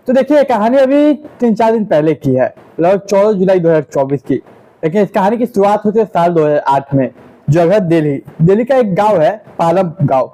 तो देखिए कहानी अभी 3-4 दिन पहले की है, लगभग 14 जुलाई 2024 की। लेकिन इस कहानी की शुरुआत होती है साल 2008 में। जगह दिल्ली दिल्ली का एक गांव है पालम गांव।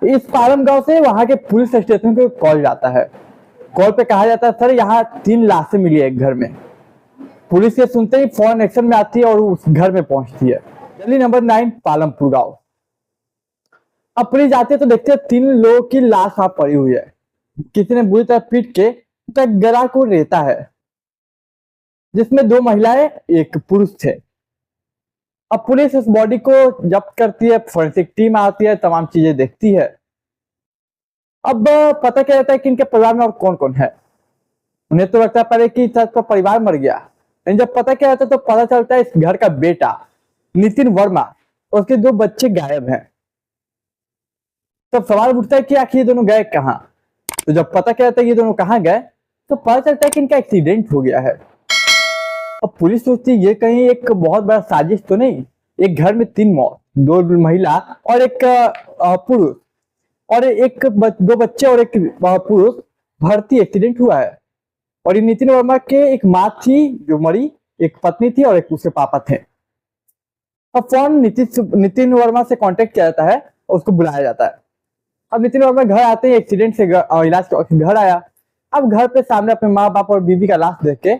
इस पालम गांव से वहां के पुलिस स्टेशन को कॉल जाता है। कॉल पे कहा जाता है सर यहाँ 3 लाशें मिली है एक घर में। पुलिस ये सुनते ही फौरन एक्शन में आती है और उस घर में पहुंचती है। गली नंबर 9 पालमपुर गांव। अब पुलिस जाती है तो देखते हैं 3 लोगों की लाश वहां पड़ी हुई है। किसी ने बुरी तरह पीट के उसका गला को रेता है, जिसमें 2 महिलाएं एक पुरुष थे। अब पुलिस इस बॉडी को जब्त करती है, फोरेंसिक टीम आती है, तमाम चीजें देखती है। अब पता क्या रहता है कि इनके परिवार में और कौन कौन है। उन्हें तो लगता है पहले कि इसका परिवार मर गया, लेकिन जब पता क्या रहता है तो पता चलता है इस घर का बेटा नितिन वर्मा और उसके 2 बच्चे गायब हैं। तब सवाल उठता है कि आखिर ये दोनों गए कहाँ। तो जब पता क्या रहता है ये दोनों कहाँ गए तो पता चलता है कि इनका एक्सीडेंट हो गया है। अब पुलिस सोचती है ये कहीं एक बहुत बड़ा साजिश तो नहीं। एक घर में 3 मौत, 2 महिला और एक पुरुष, और 2 बच्चे और एक पुरुष भर्ती एक्सीडेंट हुआ है। और ये नितिन वर्मा के एक माँ थी जो मरी, एक पत्नी थी और एक उसके पापा थे। अब फोन नितिन वर्मा से कांटेक्ट किया जाता है और उसको बुलाया जाता है। अब नितिन वर्मा घर आते हैं, एक्सीडेंट से इलाज घर आया। अब घर पे सामने अपने माँ बाप और बीवी का लाश देख के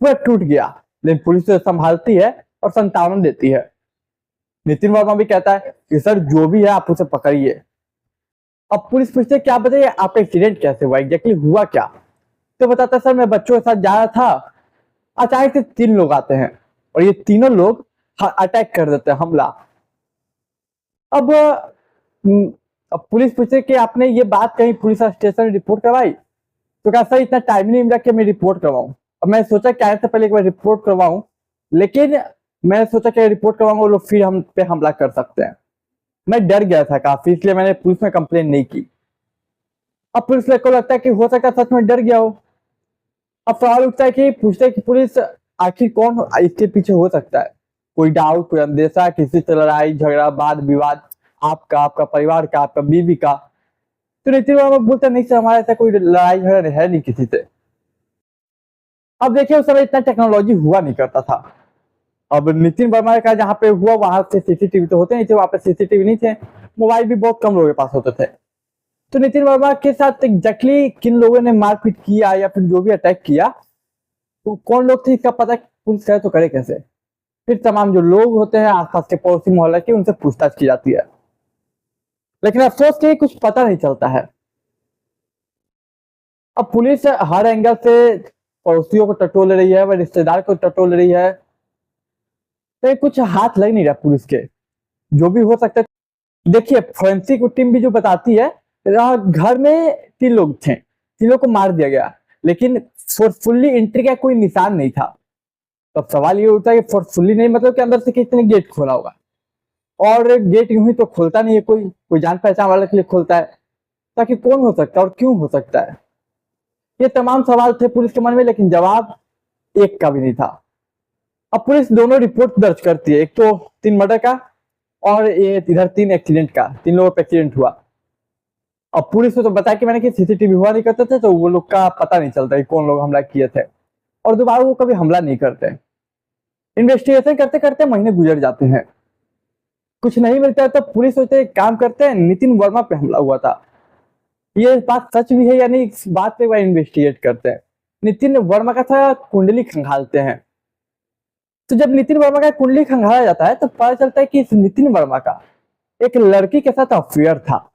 पूरा टूट गया, लेकिन पुलिस उसे संभालती है और सांत्वना देती है। नितिन वर्मा भी कहता है कि सर जो भी है आप उसे पकड़िए। अब पुलिस पूछते है क्या बताइए आपका एक्सीडेंट कैसे हुआ, एग्जैक्टली हुआ क्या। तो बताता है सर मैं बच्चों के साथ जा रहा था, अचानक से 3 लोग आते हैं और ये तीनों लोग अटैक कर देते हैं, हमला। अब पुलिस पूछे कि आपने ये बात कहीं पुलिस स्टेशन में रिपोर्ट करवाई। तो कहा सर इतना टाइम नहीं मिला कि मैं रिपोर्ट करवाऊं। अब मैं सोचा क्या से पहले एक बार रिपोर्ट करवाऊं, लेकिन मैं सोचा कि रिपोर्ट करवाऊंगा वो लोग फिर हम पे हमला कर सकते हैं। मैं डर गया था काफी, इसलिए मैंने पुलिस में कंप्लेन नहीं की। अब पुलिस को लगता है कि हो सकता है सच में डर गया हो। अब सवाल उठता है कि पूछते हैं कि पुलिस आखिर कौन इसके पीछे हो सकता है। कोई डाउट, कोई अंदेशा, किसी से लड़ाई झगड़ा वाद विवाद, आपका, आपका परिवार का, आपका बीवी का। तो नितिन वर्मा बोलते नहीं सर हमारे ऐसा कोई लड़ाई झगड़ा है नहीं किसी से। अब देखिए उस समय इतना टेक्नोलॉजी हुआ नहीं करता था। अब नितिन वर्मा का जहाँ पे हुआ वहां से सीसीटीवी तो होते नहीं थे, वहां पे सीसीटीवी नहीं थे, मोबाइल भी बहुत कम लोगों के पास होते थे। तो नितिन वर्मा के साथ एग्जैक्टली किन लोगों ने मारपीट किया या फिर जो भी अटैक किया तो कौन लोग थे इसका पता पुलिस करे तो करे कैसे। फिर तमाम जो लोग होते हैं आसपास के पड़ोसी मोहल्ला के उनसे पूछताछ की जाती है, लेकिन अफसोस के कुछ पता नहीं चलता है। अब पुलिस हर एंगल से पड़ोसियों को टटोल रही है, वह रिश्तेदार को टटोल रही है, तो कुछ हाथ लग नहीं रहा पुलिस के। जो भी हो सकता है देखिए फोरेंसिक टीम भी जो बताती है घर में 3 लोग थे, तीनों को मार दिया गया, लेकिन फोर्सफुली एंट्री का कोई निशान नहीं था। तो सवाल ये उठता है कि फोर्सफुली नहीं मतलब कि अंदर से किसी ने गेट खोला होगा, और गेट यूं ही तो खोलता नहीं है, कोई जान पहचान वाले के लिए खोलता है, ताकि कौन हो सकता है और क्यों हो सकता है। ये तमाम सवाल थे पुलिस के मन में, लेकिन जवाब एक का भी नहीं था। अब पुलिस दोनों रिपोर्ट दर्ज करती है, एक तो 3 मर्डर का और इधर 3 एक्सीडेंट का, 3 लोगों का एक्सीडेंट हुआ। अब पुलिस को तो बताया कि मैंने कि सीसीटीवी हुआ नहीं करते थे तो वो लोग का पता नहीं चलता कि कौन लोग हमला किए थे, और दोबारा वो कभी हमला नहीं करते। इन्वेस्टिगेशन करते करते महीने गुजर जाते हैं, कुछ नहीं मिलता है। तो पुलिस सोचते काम करते हैं नितिन वर्मा पे हमला हुआ था, ये बात सच भी है या नहीं, इस बात पे वह इन्वेस्टिगेट करते हैं। नितिन वर्मा का था कुंडली खंगालते हैं। तो जब नितिन वर्मा का कुंडली खंगाला जाता है तो पता चलता है कि इस नितिन वर्मा का एक लड़की के साथ अफेयर था।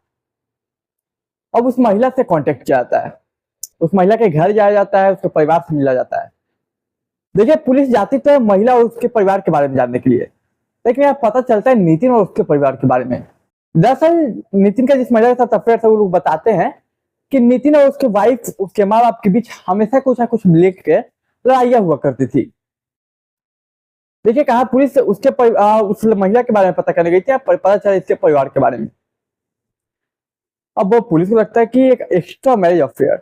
अब उस महिला से कांटेक्ट किया जाता है, उस महिला के घर जाया जाता है, उसके परिवार से मिला जाता है। देखिए पुलिस जाती तो है महिला और उसके परिवार के बारे में जानने के लिए, लेकिन यहाँ पता चलता है नितिन और उसके परिवार के बारे में। दरअसल नितिन का जिस महिला के साथ अफेयर था वो लोग बताते हैं कि नितिन और उसके वाइफ, उसके माँ बाप के बीच हमेशा कुछ ना कुछ लेके लड़ाइयाँ हुआ करती थी। देखिए कहा पुलिस उसके उस महिला के बारे में पता करने गई थी, पता चला इसके परिवार के बारे में। अब वो पुलिस को लगता है कि एक एक्स्ट्रा मैरिज अफेयर,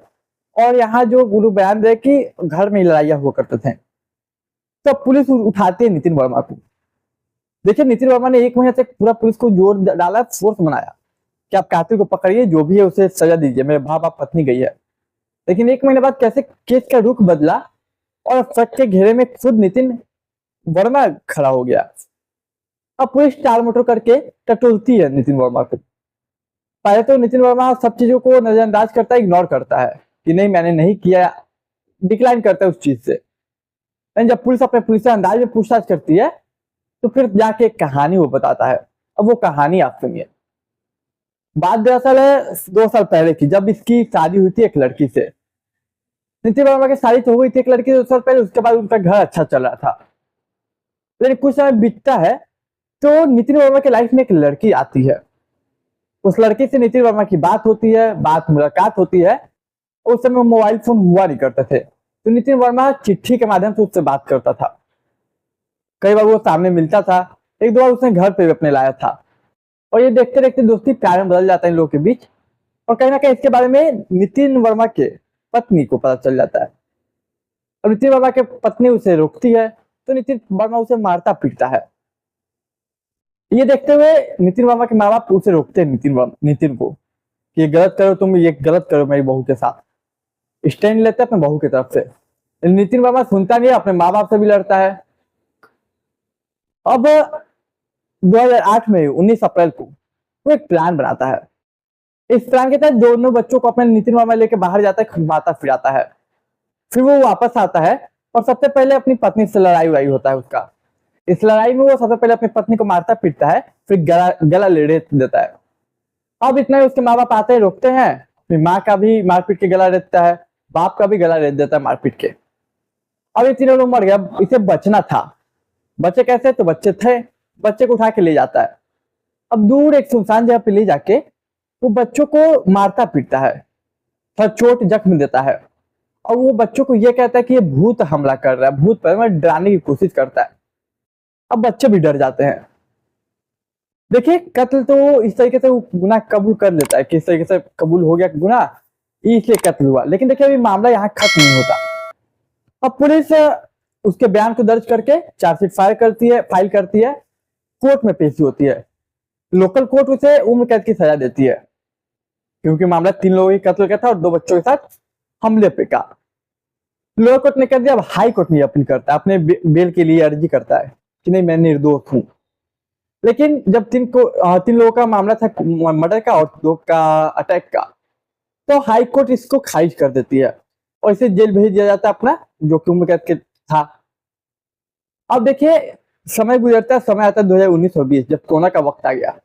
और यहाँ जो गुरु बयान दे कि घर में लड़ाइयाँ हुआ करते थे। तो पुलिस उठाती है नितिन वर्मा को। देखिए नितिन वर्मा ने 1 महीने तक पूरा पुलिस को जोर डाला, फोर्स बनाया कि आप कातिल को पकड़िए, जो भी है उसे सजा दीजिए, मेरे माँ बाप पत्नी गई है। लेकिन 1 महीने बाद कैसे केस का रुख बदला और शक के घेरे में खुद नितिन वर्मा खड़ा हो गया। अब पुलिस टाल मटोल करके टटोलती है नितिन वर्मा को। पहले तो नितिन वर्मा सब चीजों को नजरअंदाज करता है, इग्नोर करता है कि नहीं मैंने नहीं किया, डिक्लाइन करता है उस चीज से। लेकिन जब पुलिस अपने पुलिस अंदाज में पूछताछ करती है तो फिर जाके एक कहानी वो बताता है। अब वो कहानी आप सुनिए। बात दरअसल है 2 साल पहले की, जब इसकी शादी हुई थी एक लड़की से। नितिन वर्मा की शादी तो हुई थी एक लड़की 2 साल पहले, उसके बाद उनका घर अच्छा चल रहा था। लेकिन कुछ समय बीतता है तो नितिन वर्मा की लाइफ में एक लड़की आती है। उस लड़की से नितिन वर्मा की बात होती है, बात मुलाकात होती है। उस समय मोबाइल फोन हुआ नहीं करते थे, तो नितिन वर्मा चिट्ठी के माध्यम से उससे बात करता था। कई बार वो सामने मिलता था, 1-2 बार उसने घर पे भी अपने लाया था। और ये देखते देखते दोस्ती प्यार में बदल जाता है इन लोगों के बीच। और कहीं ना कहीं इसके बारे में नितिन वर्मा के पत्नी को पता चल जाता है। और नितिन वर्मा के पत्नी उसे रोकती है तो नितिन वर्मा उसे मारता पीटता है। ये देखते हुए नितिन वर्मा के माँ बाप उसे रोकते हैं, नितिन को, कि ये गलत करो, तुम ये गलत करो मेरी बहू के साथ। स्टैंड लेते हैं अपने बहू की तरफ से। नितिन वर्मा सुनता नहीं है, अपने माँ बाप से भी लड़ता है। अब 2008 में 19 अप्रैल को वो एक प्लान बनाता है। इस प्लान के तहत दोनों बच्चों को अपने नितिन वर्मा लेके बाहर जाता है, घुमाता फिराता है। फिर वो वापस आता है और सबसे पहले अपनी पत्नी से लड़ाई वड़ाई होता है उसका। इस लड़ाई में वो सबसे पहले अपनी पत्नी को मारता पीटता है, फिर गला रेत देता है। अब इतना ही उसके माँ बाप आते हैं, रोकते हैं। अपनी माँ का भी मारपीट के गला रेत देता है, बाप का भी गला रेत देता है मारपीट के। अब ये तीनों लोग मर गया, इसे बचना था। बच्चे कैसे? तो बच्चे थे, बच्चे को उठा के ले जाता है। अब दूर एक सुनसान जगह पे ले जाके वो बच्चों को मारता पीटता है, थोड़ा चोट जख्म देता है। और वो बच्चों को ये कहता है कि ये भूत हमला कर रहा है, भूत पर डराने की कोशिश करता है। अब बच्चे भी डर जाते हैं। देखिए, कत्ल तो इस तरीके से वो गुनाह कबूल कर लेता है कि इस तरीके से कबूल हो गया गुनाह, इसलिए कत्ल हुआ। लेकिन देखिए अभी मामला यहाँ खत्म नहीं होता। अब पुलिस उसके बयान को दर्ज करके चार्जशीट फाइल करती है, कोर्ट में पेशी होती है। लोकल कोर्ट उसे उम्र कैद की सजा देती है, क्योंकि मामला 3 लोगों के कत्ल का था और 2 बच्चों के साथ हमले पे का। लोअर कोर्ट ने कर दिया। अब हाई कोर्ट में अपील करता है, अपने बेल के लिए अर्जी करता है कि नहीं मैं निर्दोष हूं। लेकिन जब 3 लोगों का मामला था मर्डर का और 2 का अटैक का, तो हाई कोर्ट इसको खारिज कर देती है और इसे जेल भेज दिया जाता है अपना, जो कि उम्र कैद के था। अब देखिए समय गुजरता है, समय आता है 2019 और 20, जब कोरोना का वक्त आ गया।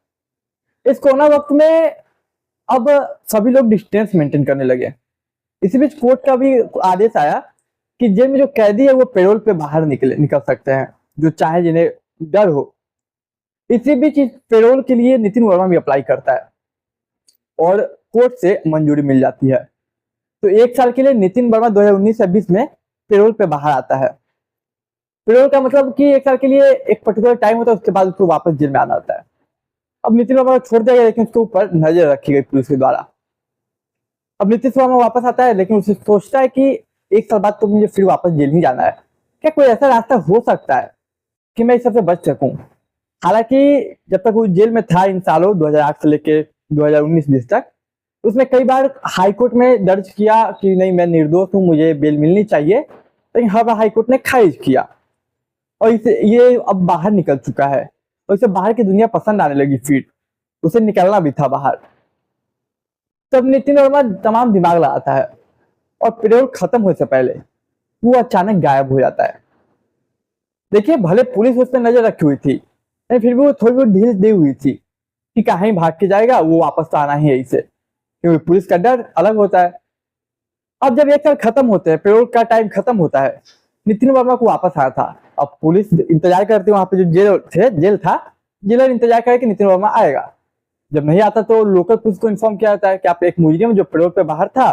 इस कोरोना वक्त में अब सभी लोग डिस्टेंस मेंटेन करने लगे। इसी बीच कोर्ट का भी आदेश आया कि जेल में जो कैदी है वो पैरोल पे बाहर निकल सकते हैं, जो चाहे जिन्हें डर हो। इसी बीच इस पैरोल के लिए नितिन वर्मा भी अप्लाई करता है और कोर्ट से मंजूरी मिल जाती है। तो 1 साल के लिए नितिन वर्मा 2019 से 20 में पैरोल पे बाहर आता है। पैरोल का मतलब कि 1 साल के लिए एक पर्टिकुलर टाइम होता है, उसके बाद उसको वापस जेल में आना होता है। अब नितिन वर्मा को छोड़ दिया गया, लेकिन उसके ऊपर नजर रखी गई पुलिस के द्वारा। अब नितिन वर्मा वापस आता है, लेकिन उसे सोचता है कि 1 साल बाद तो मुझे फिर वापस जेल ही जाना है। क्या कोई ऐसा रास्ता हो सकता है कि मैं इस सबसे बच सकूं? हालांकि जब तक वो जेल में था इन सालों 2008 से लेके 2019-20 तक, उसने कई बार हाई कोर्ट में दर्ज किया कि नहीं मैं निर्दोष हूं, मुझे बेल मिलनी चाहिए, लेकिन हर बार हाई कोर्ट ने खारिज किया। और इसे ये अब बाहर निकल चुका है और इसे बाहर की दुनिया पसंद आने लगी, फिर उसे निकलना भी था बाहर। तब नितिन वर्मा तमाम दिमाग लगाता है और पैरोल खत्म होने से पहले वो अचानक गायब हो जाता है। देखिए भले पुलिस उस पर नजर रखी हुई थी, लेकिन फिर भी वो थोड़ी बहुत ढील दी हुई थी कि कहीं भाग के जाएगा, वो वापस तो आना ही है इसे, क्योंकि पुलिस का डर अलग होता है। अब जब 1 साल खत्म होते हैं, पैरोल का टाइम खत्म होता है, नितिन वर्मा को वापस आया था। अब पुलिस इंतजार करती है, वहां पे जो जेल था, जेलर इंतजार करे कि नितिन वर्मा आएगा। जब नहीं आता तो लोकल पुलिस को इन्फॉर्म किया जाता है कि आप एक मुजरिम जो पैरोल पे बाहर था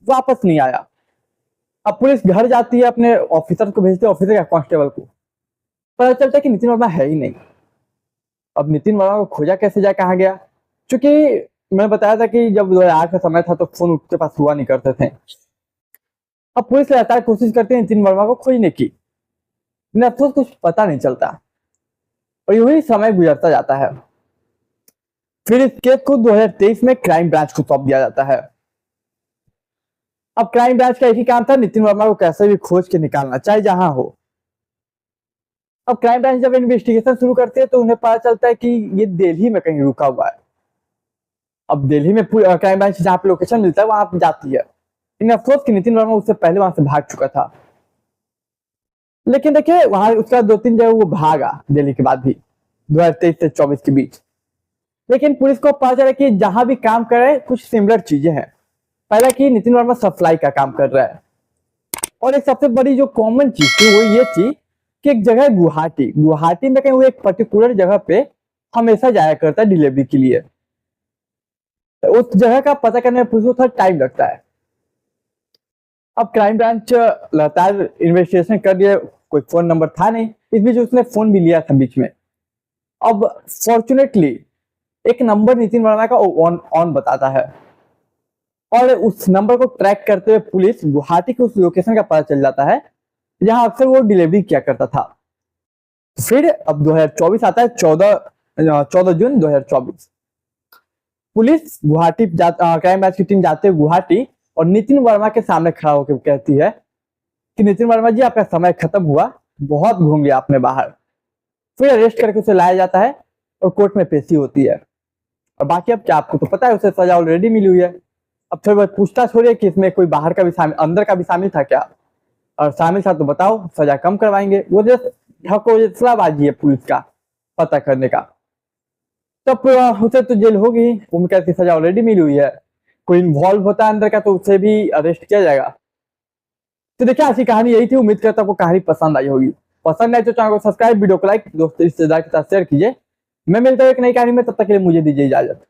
वापस नहीं आया। अब पुलिस घर जाती है, अपने ऑफिसर को भेजते हैं, ऑफिसर या कांस्टेबल को। पता चलता है कि नितिन वर्मा है ही नहीं। अब नितिन वर्मा को खोजा कैसे जाए, कहाँ गया? क्योंकि मैंने बताया था कि जब 2008 का समय था तो फोन उसके पास हुआ नहीं करते थे। अब पुलिस लगातार कोशिश करती है नितिन वर्मा को खोजने की, लेकिन अफसोस कुछ पता नहीं चलता और यूं ही समय गुजरता जाता है। फिर इस केस को 2023 में क्राइम ब्रांच को सौंप दिया जाता है। अब क्राइम ब्रांच का एक ही काम था, नितिन वर्मा को कैसे भी खोज के निकालना, चाहे जहां हो। अब क्राइम ब्रांच जब इन्वेस्टिगेशन शुरू करती है तो उन्हें पता चलता है कि ये दिल्ली में कहीं रुका हुआ है। अब दिल्ली में क्राइम ब्रांच जहाँ पे लोकेशन मिलता है वहां पे जाती है, लेकिन अफसोस कि नितिन वर्मा उससे पहले वहां से भाग चुका था। लेकिन देखिए वहां उसका 2-3 जगह वो भागा दिल्ली के बाद भी 2023 से 24 के बीच। लेकिन पुलिस को पता चला कि जहां भी काम कर रहे हैं कुछ सिमिलर चीजें हैं। पहला कि नितिन वर्मा सप्लाई का काम कर रहा है, और एक सबसे बड़ी जो कॉमन चीज थी वो ये थी कि एक जगह है गुवाहाटी, गुवाहाटी में कहीं वो एक पर्टिकुलर जगह पे हमेशा जाया करता है डिलीवरी के लिए। तो उस जगह का पता करने में पुलिस को थोड़ा टाइम लगता है। अब क्राइम ब्रांच लगातार इन्वेस्टिगेशन कर दिया, कोई फोन नंबर था नहीं, इस बीच उसने फोन भी लिया था बीच में। अब फॉर्चुनेटली एक नंबर नितिन वर्मा का ऑन बताता है, और उस नंबर को ट्रैक करते हुए पुलिस गुवाहाटी के उस लोकेशन का पता चल जाता है जहां अक्सर वो डिलीवरी किया करता था। फिर अब 2024 आता है, 14 जून 2024। पुलिस गुवाहाटी क्राइम ब्रांच की टीम जाते हुए गुवाहाटी और नितिन वर्मा के सामने खड़ा होकर कहती है कि नितिन वर्मा जी आपका समय खत्म हुआ, बहुत घूम लिया आपने बाहर। फिर अरेस्ट करके उसे लाया जाता है और कोर्ट में पेशी होती है। और बाकी अब क्या, आपको तो पता है उसे सजा ऑलरेडी मिली हुई है। अब थोड़ी बहुत पूछताछ हो रही है कि इसमें कोई बाहर का भी शामिल, अंदर का भी शामिल था क्या, और शामिल था तो बताओ, सजा कम करवाएंगे। वो हकलाबाजी है पुलिस का पता करने का। तब उसे तो जेल होगी, उम्र की सजा ऑलरेडी मिली हुई है। कोई इन्वॉल्व होता है अंदर का तो उसे भी अरेस्ट किया जाएगा। तो देखिए ऐसी कहानी यही थी। उम्मीद करता हूं आपको कहानी पसंद आई होगी। पसंद आए तो चैनल को सब्सक्राइब, वीडियो को लाइक, दोस्तों रिश्तेदार के साथ शेयर कीजिए। मैं मिलता हूं एक नई कहानी में, तब तक के लिए मुझे दीजिए इजाजत।